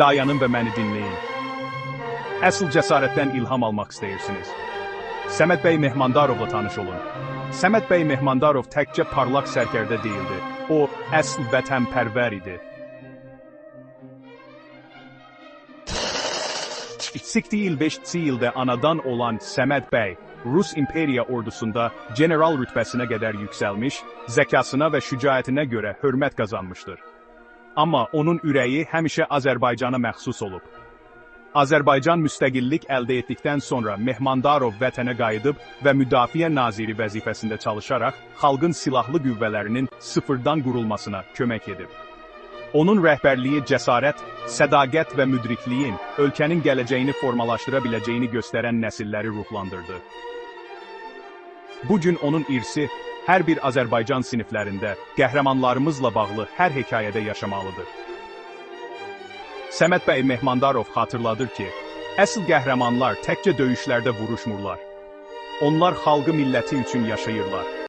dayanın və məni dinləyin. Əsl cəsarətdən ilham almaq istəyirsiniz. Səməd bəy Mehmandarovla tanış olun. Səməd bəy Mehmandarov təkcə parlaq sərkərdə deyildi. O, əsl vətənpərvər idi. 85 ildə anadan olan Səməd bəy, Rus İmperiya ordusunda general rütbəsinə qədər yüksəlmiş, zəkasına və şücaətinə görə hörmət qazanmışdır. Amma onun ürəyi həmişə Azərbaycana məxsus olub. Azərbaycan müstəqillik əldə etdikdən sonra Mehmandarov vətənə qayıdıb və müdafiə naziri vəzifəsində çalışaraq xalqın silahlı qüvvələrinin sıfırdan qurulmasına kömək edib. Onun rəhbərliyi cəsarət, sədaqət və müdrikliyin ölkənin gələcəyini formalaşdıra biləcəyini göstərən nəsilləri ruhlandırdı. Bu gün onun irsi hər bir Azərbaycan siniflərində qəhrəmanlarımızla bağlı hər hekayədə yaşamalıdır. Səməd bəy Mehmandarov xatırladır ki, əsl qəhrəmanlar təkcə döyüşlərdə vuruşmurlar. Onlar xalqı milləti üçün yaşayırlar.